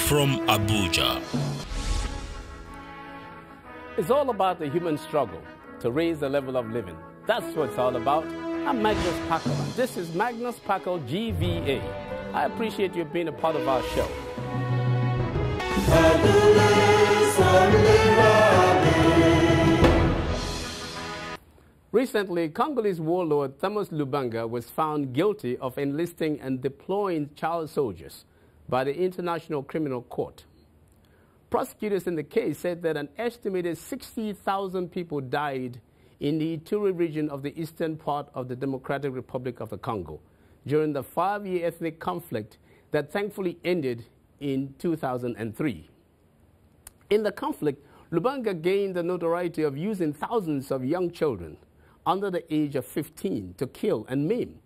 from Abuja. It's all about the human struggle to raise the level of living. That's what it's all about. I'm Magnus Packel. This is Magnus Packel GVA. I appreciate you being a part of our show. Recently, Congolese warlord Thomas Lubanga was found guilty of enlisting and deploying child soldiers by the International Criminal Court. Prosecutors in the case said that an estimated 60,000 people died in the Ituri region of the eastern part of the Democratic Republic of the Congo during the 5-year ethnic conflict that thankfully ended in 2003. In the conflict, Lubanga gained the notoriety of using thousands of young children under the age of 15 to kill and maim,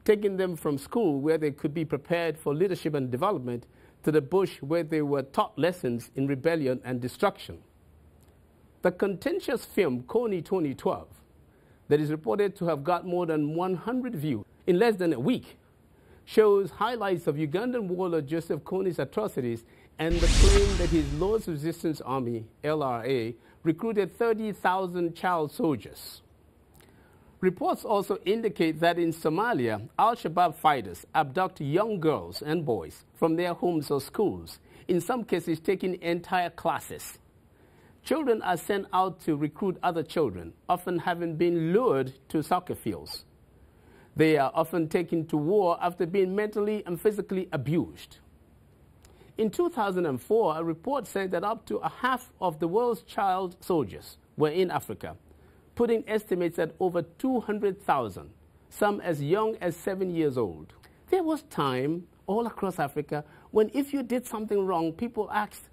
taking them from school where they could be prepared for leadership and development to the bush where they were taught lessons in rebellion and destruction. The contentious film Kony 2012, that is reported to have got more than 100 views in less than a week, shows highlights of Ugandan warlord Joseph Kony's atrocities and the claim that his Lord's Resistance Army, LRA, recruited 30,000 child soldiers. Reports also indicate that in Somalia, Al-Shabaab fighters abduct young girls and boys from their homes or schools, in some cases taking entire classes. Children are sent out to recruit other children, often having been lured to soccer fields. They are often taken to war after being mentally and physically abused. In 2004, a report said that up to a half of the world's child soldiers were in Africa, putting estimates at over 200,000, some as young as 7 years old. There was time all across Africa when if you did something wrong, people asked,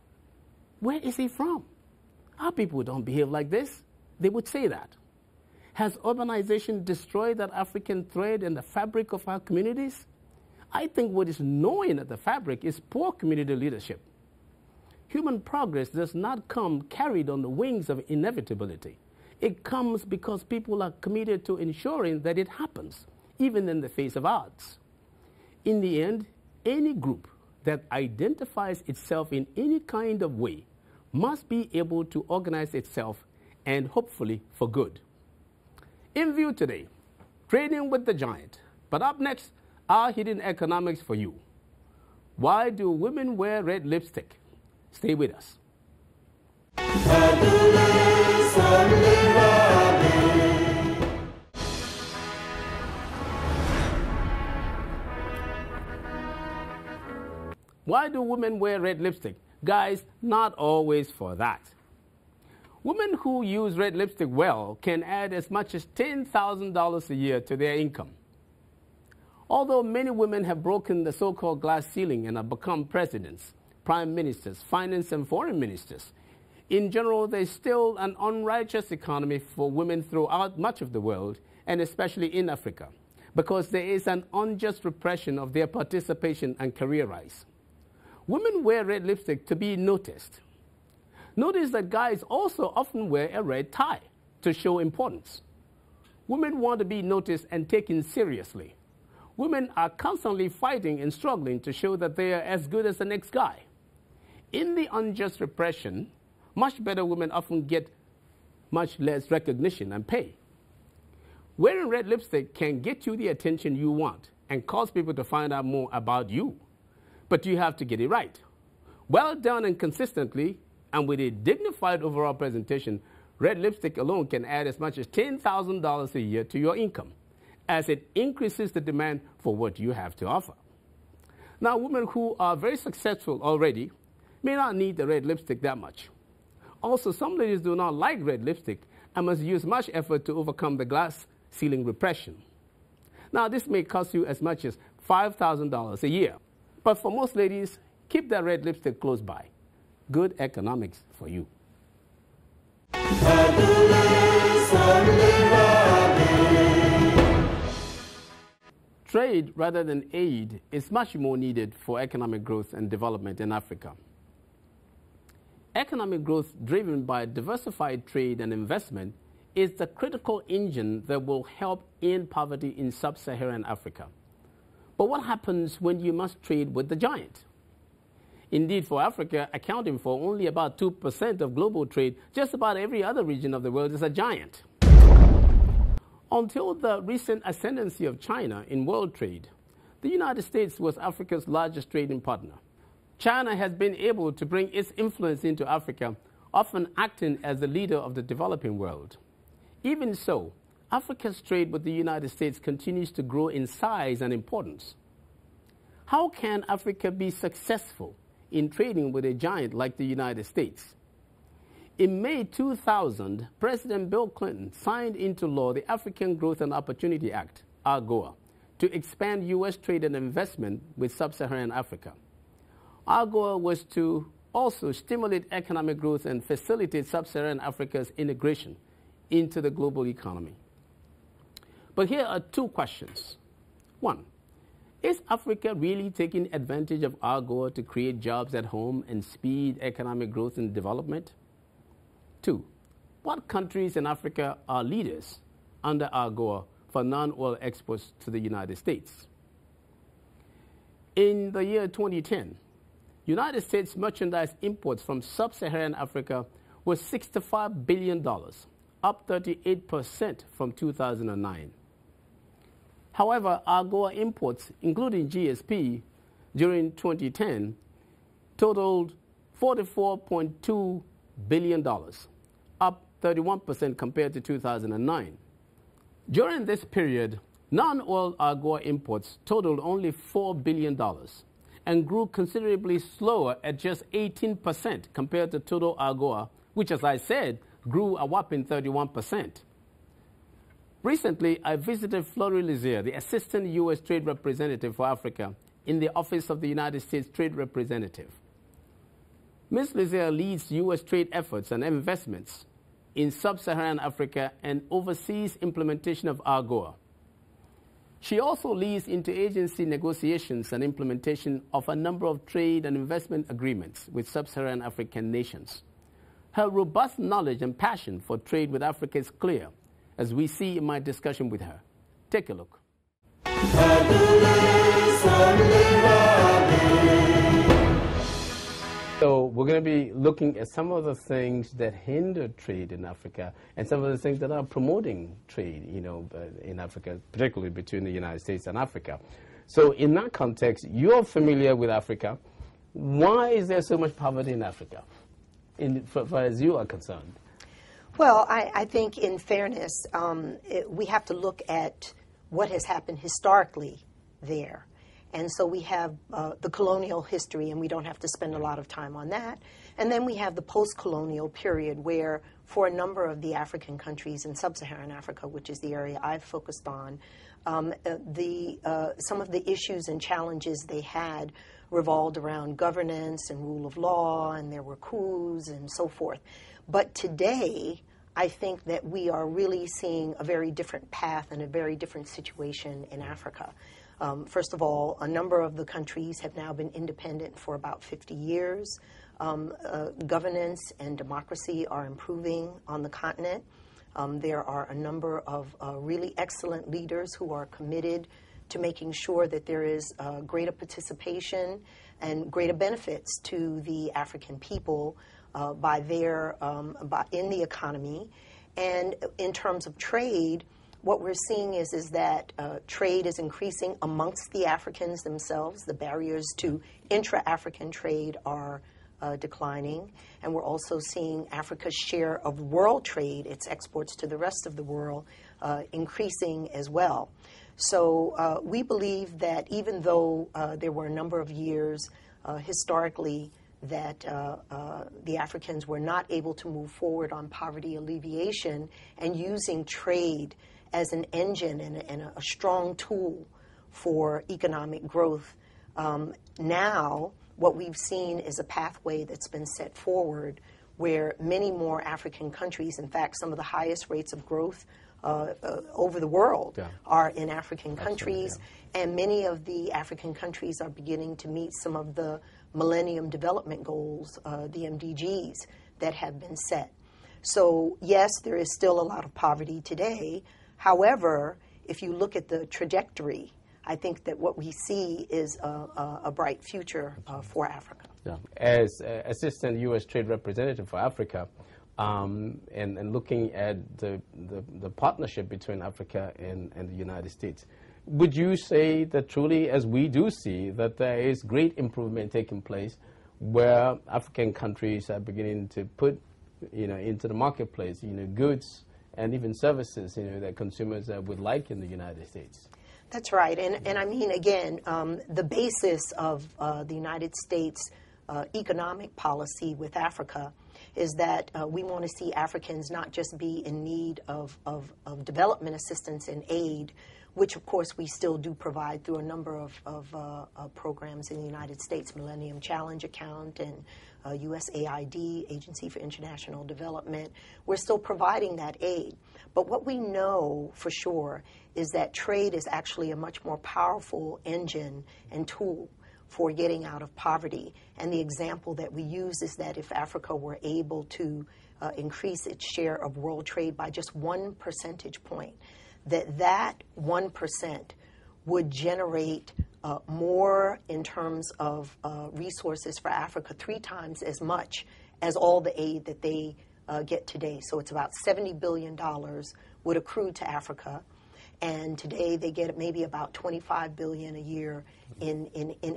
where is he from? Our people don't behave like this. They would say that. Has urbanization destroyed that African thread in the fabric of our communities? I think what is gnawing at the fabric is poor community leadership. Human progress does not come carried on the wings of inevitability. It comes because people are committed to ensuring that it happens, even in the face of odds. In the end, any group that identifies itself in any kind of way must be able to organize itself, and hopefully for good. In view today, trading with the giant. But up next, our hidden economics for you. Why do women wear red lipstick? Stay with us. Why do women wear red lipstick? Guys, not always for that. Women who use red lipstick well can add as much as $10,000 a year to their income. Although many women have broken the so-called glass ceiling and have become presidents, prime ministers, finance and foreign ministers, in general, there's still an unrighteous economy for women throughout much of the world, and especially in Africa, because there is an unjust repression of their participation and career rise. Women wear red lipstick to be noticed. Notice that guys also often wear a red tie to show importance. Women want to be noticed and taken seriously. Women are constantly fighting and struggling to show that they are as good as the next guy. In the unjust repression, much better women often get much less recognition and pay. Wearing red lipstick can get you the attention you want and cause people to find out more about you. But you have to get it right. Well done and consistently, and with a dignified overall presentation, red lipstick alone can add as much as $10,000 a year to your income, as it increases the demand for what you have to offer. Now, women who are very successful already may not need the red lipstick that much. Also, some ladies do not like red lipstick and must use much effort to overcome the glass ceiling repression. Now, this may cost you as much as $5,000 a year. But for most ladies, keep that red lipstick close by. Good economics for you. Trade rather than aid is much more needed for economic growth and development in Africa. Economic growth driven by diversified trade and investment is the critical engine that will help end poverty in sub-Saharan Africa. But what happens when you must trade with the giant? Indeed, for Africa, accounting for only about 2% of global trade, just about every other region of the world is a giant. Until the recent ascendancy of China in world trade, the United States was Africa's largest trading partner. China has been able to bring its influence into Africa, often acting as the leader of the developing world. Even so, Africa's trade with the United States continues to grow in size and importance. How can Africa be successful in trading with a giant like the United States? In May 2000, President Bill Clinton signed into law the African Growth and Opportunity Act, AGOA, to expand U.S. trade and investment with sub-Saharan Africa. AGOA was to also stimulate economic growth and facilitate sub-Saharan Africa's integration into the global economy. But here are two questions. One, is Africa really taking advantage of AGOA to create jobs at home and speed economic growth and development? Two, what countries in Africa are leaders under AGOA for non-oil exports to the United States? In the year 2010, United States merchandise imports from sub-Saharan Africa were $65 billion, up 38% from 2009. However, AGOA imports, including GSP, during 2010 totaled $44.2 billion, up 31% compared to 2009. During this period, non-oil AGOA imports totaled only $4 billion and grew considerably slower at just 18% compared to total AGOA, which, as I said, grew a whopping 31%. Recently, I visited Florie Lizier, the Assistant U.S. Trade Representative for Africa in the Office of the United States Trade Representative. Ms. Lizier leads U.S. trade efforts and investments in sub-Saharan Africa and oversees implementation of AGOA. She also leads interagency negotiations and implementation of a number of trade and investment agreements with sub-Saharan African nations. Her robust knowledge and passion for trade with Africa is clear, as we see in my discussion with her. Take a look. So we're going to be looking at some of the things that hinder trade in Africa and some of the things that are promoting trade, in Africa, particularly between the United States and Africa. So in that context, you're familiar with Africa. Why is there so much poverty in Africa, far as you are concerned? Well, I think in fairness, we have to look at what has happened historically there. And so we have the colonial history, and we don't have to spend a lot of time on that. And then we have the post-colonial period where, for a number of the African countries in sub-Saharan Africa, which is the area I've focused on, some of the issues and challenges they had revolved around governance and rule of law, and there were coups and so forth. But today, I think that we are really seeing a very different path and a very different situation in Africa. First of all, a number of the countries have now been independent for about 50 years. Governance and democracy are improving on the continent. There are a number of really excellent leaders who are committed to making sure that there is greater participation and greater benefits to the African people in the economy. And in terms of trade, what we're seeing is that trade is increasing amongst the Africans themselves. The barriers to intra-African trade are declining. And we're also seeing Africa's share of world trade, its exports to the rest of the world, increasing as well. So we believe that even though there were a number of years historically that the Africans were not able to move forward on poverty alleviation and using trade as an engine and a strong tool for economic growth, now what we've seen is a pathway that's been set forward where many more African countries, in fact, some of the highest rates of growth over the world are in African countries, and many of the African countries are beginning to meet some of the Millennium Development Goals, the MDGs, that have been set. So yes, there is still a lot of poverty today. However, if you look at the trajectory, I think that what we see is a bright future for Africa. Yeah. As Assistant U.S. Trade Representative for Africa, and looking at the partnership between Africa and the United States, would you say that truly, as we do see, that there is great improvement taking place where African countries are beginning to put, into the marketplace, goods and even services, that consumers would like in the United States? That's right. And I mean, again, the basis of the United States economic policy with Africa is that we want to see Africans not just be in need of development assistance and aid, which of course we still do provide through a number of programs in the United States, Millennium Challenge Account and USAID, Agency for International Development. We're still providing that aid. But what we know for sure is that trade is actually a much more powerful engine and tool for getting out of poverty. And the example that we use is that if Africa were able to increase its share of world trade by just 1 percentage point, that 1% would generate more in terms of resources for Africa, 3 times as much as all the aid that they get today. So it's about $70 billion would accrue to Africa. And today they get maybe about $25 billion a year in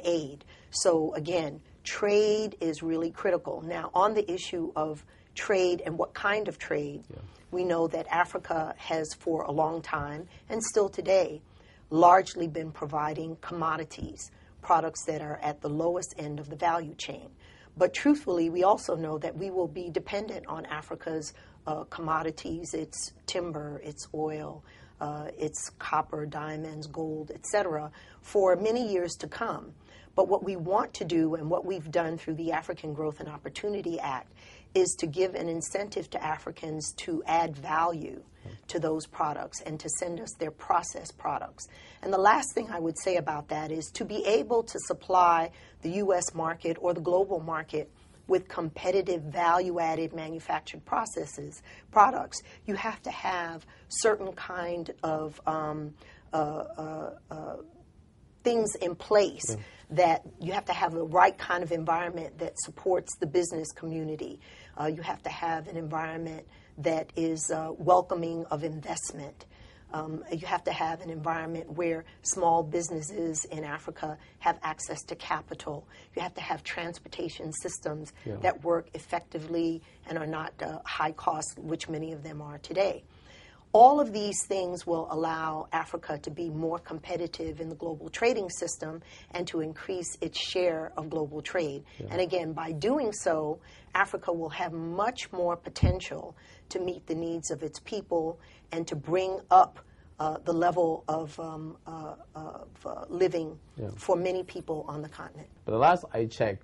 aid. So again, trade is really critical. Now, on the issue of trade and what kind of trade, we know that Africa has for a long time, and still today, largely been providing commodities, products that are at the lowest end of the value chain. But truthfully, we also know that we will be dependent on Africa's commodities, its timber, its oil, its copper, diamonds, gold, etc., for many years to come. But what we want to do, and what we've done through the African Growth and Opportunity Act, is to give an incentive to Africans to add value to those products and to send us their processed products. And the last thing I would say about that is to be able to supply the U.S. market or the global market with competitive value-added manufactured products, you have to have certain kind of things in place. That you have to have the right kind of environment that supports the business community. You have to have an environment that is welcoming of investment. You have to have an environment where small businesses in Africa have access to capital. You have to have transportation systems that work effectively and are not high cost, which many of them are today. All of these things will allow Africa to be more competitive in the global trading system and to increase its share of global trade. And again, by doing so, Africa will have much more potential to meet the needs of its people and to bring up the level of living for many people on the continent. But the last I checked,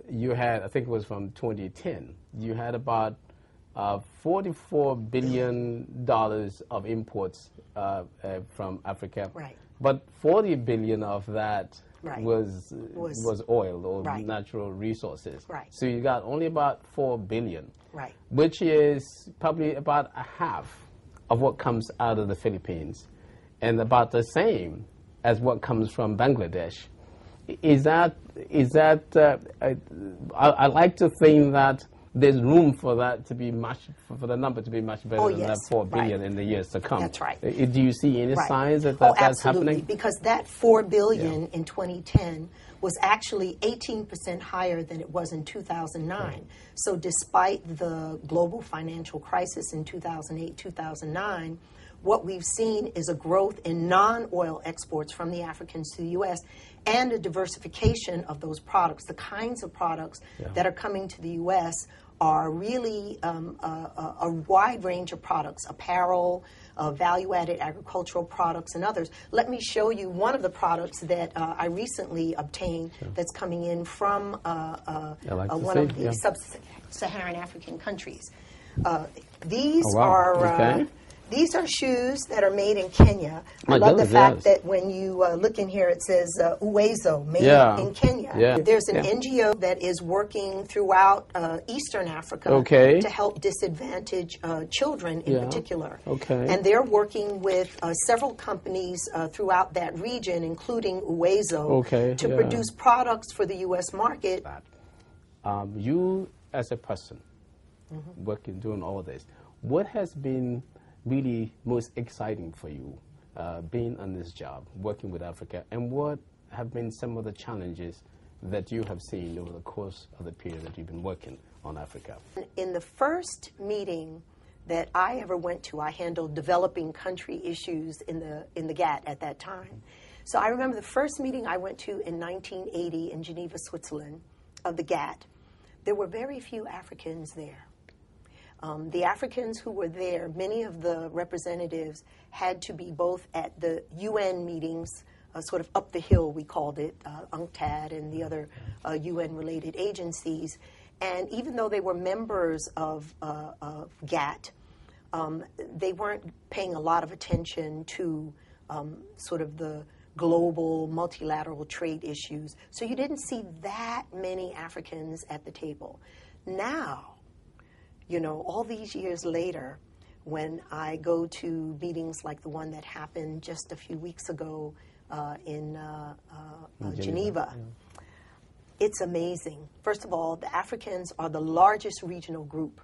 you had, I think it was from 2010, you had about $44 billion of imports from Africa. Right. But 40 billion of that was oil or natural resources. Right. So you got only about 4 billion. Right. Which is probably about a half of what comes out of the Philippines and about the same as what comes from Bangladesh. I like to think that there's room for that to be for the number to be much better than that 4 billion in the years to come. That's right. Do you see any signs that that's happening? Because that 4 billion in 2010 was actually 18% higher than it was in 2009. So despite the global financial crisis in 2008, 2009, what we've seen is a growth in non-oil exports from the Africans to the U.S. and a diversification of those products. The kinds of products that are coming to the U.S. are really a wide range of products, apparel, value-added agricultural products, and others. Let me show you one of the products that I recently obtained that's coming in from one of the sub-Saharan African countries. These are shoes that are made in Kenya. I love the fact that when you look in here, it says Uwezo, made in Kenya. There's an NGO that is working throughout Eastern Africa to help disadvantaged children in particular. And they're working with several companies throughout that region, including Uwezo, to produce products for the U.S. market You as a person working, doing all this, what has been really most exciting for you being on this job, working with Africa, and what have been some of the challenges that you have seen over the course of the period that you've been working on Africa? In the first meeting that I ever went to, I handled developing country issues in the GATT at that time. So I remember the first meeting I went to in 1980 in Geneva, Switzerland, of the GATT. There were very few Africans there. The Africans who were there, many of the representatives had to be both at the UN meetings, sort of up the hill, we called it, UNCTAD and the other UN-related agencies. And even though they were members of GATT, they weren't paying a lot of attention to sort of the global multilateral trade issues. So you didn't see that many Africans at the table. Now, you know, all these years later, when I go to meetings like the one that happened just a few weeks ago in Geneva, it's amazing. First of all, the Africans are the largest regional group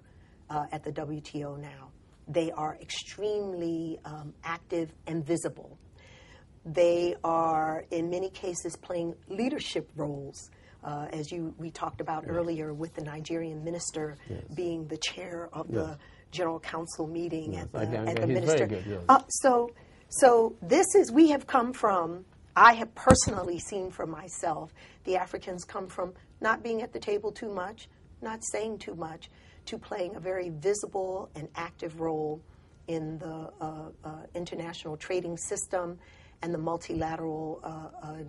at the WTO now. They are extremely active and visible. They are, in many cases, playing leadership roles, as we talked about earlier, with the Nigerian minister being the chair of the General Council meeting at the minister. Very good, so this is, we have come from, I have personally seen for myself, the Africans come from not being at the table too much, not saying too much, to playing a very visible and active role in the international trading system and the multilateral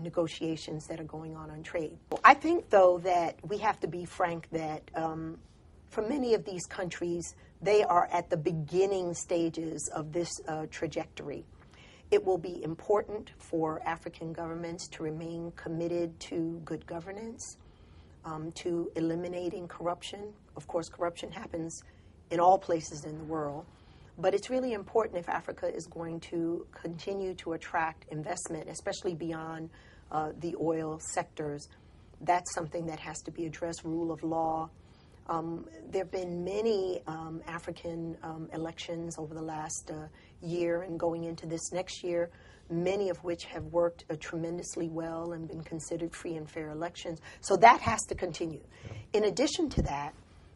negotiations that are going on trade. I think, though, that we have to be frank that for many of these countries, they are at the beginning stages of this trajectory. It will be important for African governments to remain committed to good governance, to eliminating corruption. Of course, corruption happens in all places in the world. But it's really important if Africa is going to continue to attract investment, especially beyond the oil sectors. That's something that has to be addressed, rule of law. There have been many African elections over the last year and going into this next year, many of which have worked tremendously well and been considered free and fair elections. So that has to continue. In addition to that,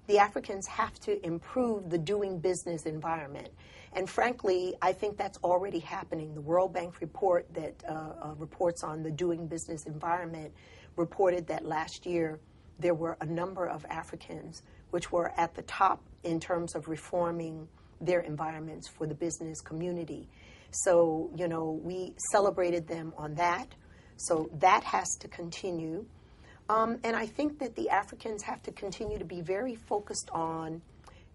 the Africans have to improve the doing business environment. And frankly, I think that's already happening. The World Bank report that reports on the doing business environment reported that last year there were a number of Africans which were at the top in terms of reforming their environments for the business community. So, you know, we celebrated them on that. So that has to continue. And I think that the Africans have to continue to be very focused on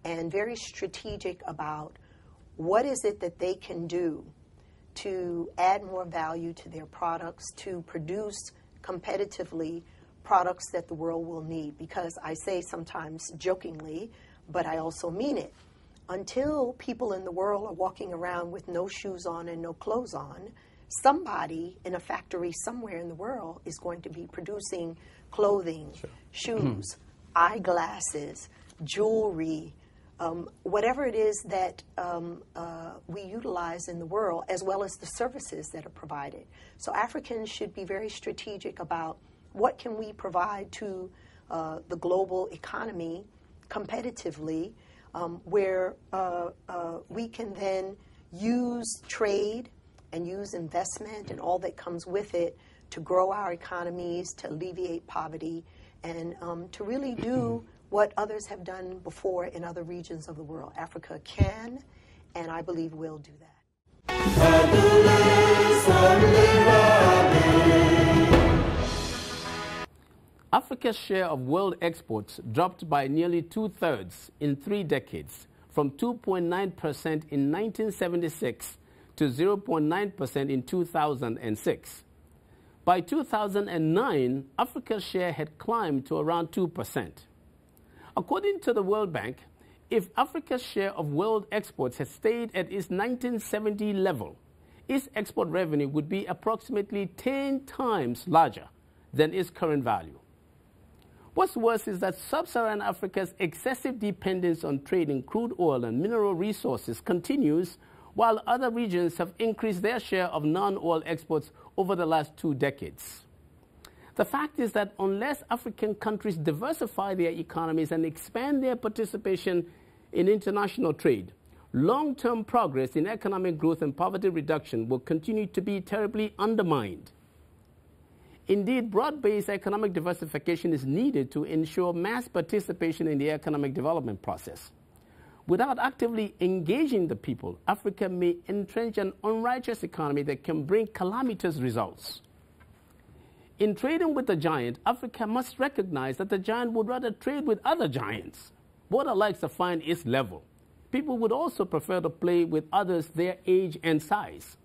and very strategic about what is it that they can do to add more value to their products, to produce competitively products that the world will need. Because I say sometimes jokingly, but I also mean it, until people in the world are walking around with no shoes on and no clothes on, somebody in a factory somewhere in the world is going to be producing clothing, shoes, eyeglasses, jewelry, whatever it is that we utilize in the world, as well as the services that are provided. So Africans should be very strategic about what can we provide to the global economy competitively, where we can then use trade and use investment and all that comes with it to grow our economies, to alleviate poverty, and to really do what others have done before in other regions of the world. Africa can, and I believe will do that. Africa's share of world exports dropped by nearly 2/3 in 3 decades, from 2.9% in 1976 to 0.9% in 2006. By 2009, Africa's share had climbed to around 2%. According to the World Bank, if Africa's share of world exports had stayed at its 1970 level, its export revenue would be approximately 10 times larger than its current value. What's worse is that sub-Saharan Africa's excessive dependence on trade in crude oil and mineral resources continues, while other regions have increased their share of non-oil exports over the last 2 decades. The fact is that unless African countries diversify their economies and expand their participation in international trade, long-term progress in economic growth and poverty reduction will continue to be terribly undermined. Indeed, broad-based economic diversification is needed to ensure mass participation in the economic development process. Without actively engaging the people, Africa may entrench an unrighteous economy that can bring calamitous results. In trading with the giant, Africa must recognize that the giant would rather trade with other giants. Water likes to find its level. People would also prefer to play with others their age and size.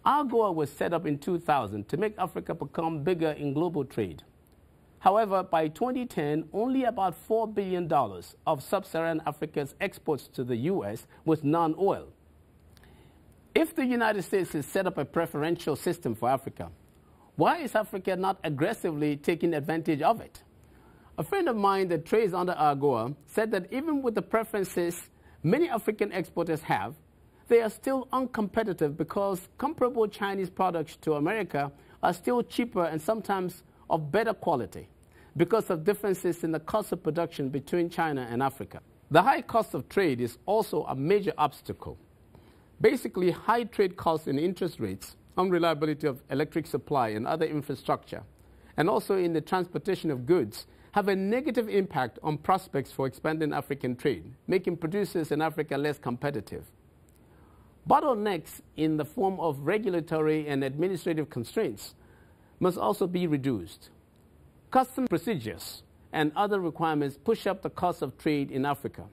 AGOA was set up in 2000 to make Africa become bigger in global trade. However, by 2010, only about $4 billion of sub-Saharan Africa's exports to the U.S. was non-oil. If the United States has set up a preferential system for Africa, why is Africa not aggressively taking advantage of it? A friend of mine that trades under AGOA said that even with the preferences many African exporters have, they are still uncompetitive because comparable Chinese products to America are still cheaper and sometimes of better quality because of differences in the cost of production between China and Africa. The high cost of trade is also a major obstacle. Basically, high trade costs and interest rates, unreliability of electric supply and other infrastructure, and also in the transportation of goods, have a negative impact on prospects for expanding African trade, making producers in Africa less competitive. Bottlenecks in the form of regulatory and administrative constraints must also be reduced. Custom procedures and other requirements push up the cost of trade in Africa.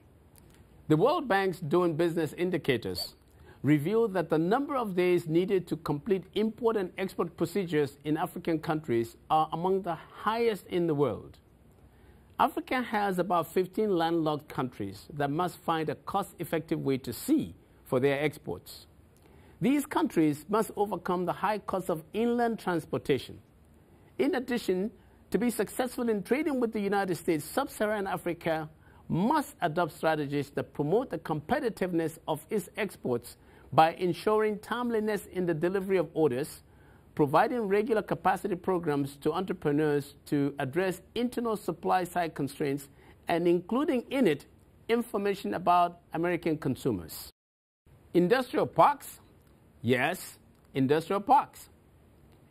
The World Bank's Doing Business indicators reveal that the number of days needed to complete import and export procedures in African countries are among the highest in the world. Africa has about 15 landlocked countries that must find a cost-effective way to sea for their exports. These countries must overcome the high cost of inland transportation. In addition, to be successful in trading with the United States, sub-Saharan Africa must adopt strategies that promote the competitiveness of its exports by ensuring timeliness in the delivery of orders, providing regular capacity programs to entrepreneurs to address internal supply side constraints, and including in it information about American consumers. Industrial parks? Yes, industrial parks.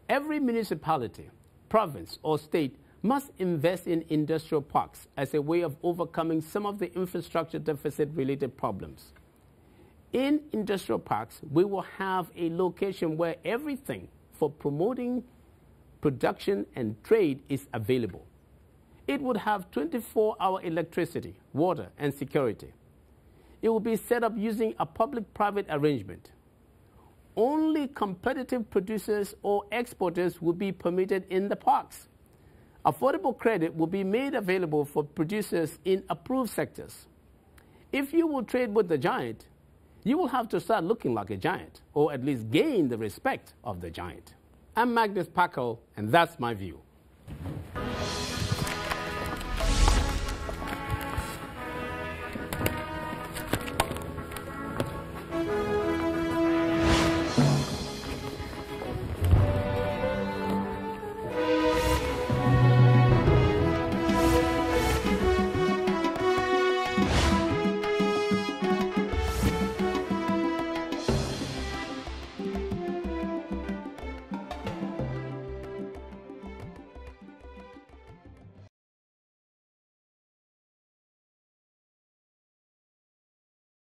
Every municipality, province, or state must invest in industrial parks as a way of overcoming some of the infrastructure deficit-related problems. In industrial parks, we will have a location where everything for promoting production and trade is available. It would have 24-hour electricity, water, and security. It will be set up using a public-private arrangement. Only competitive producers or exporters will be permitted in the parks. Affordable credit will be made available for producers in approved sectors. If you will trade with the giant, you will have to start looking like a giant, or at least gain the respect of the giant. I'm Magnus Packel, and that's my view.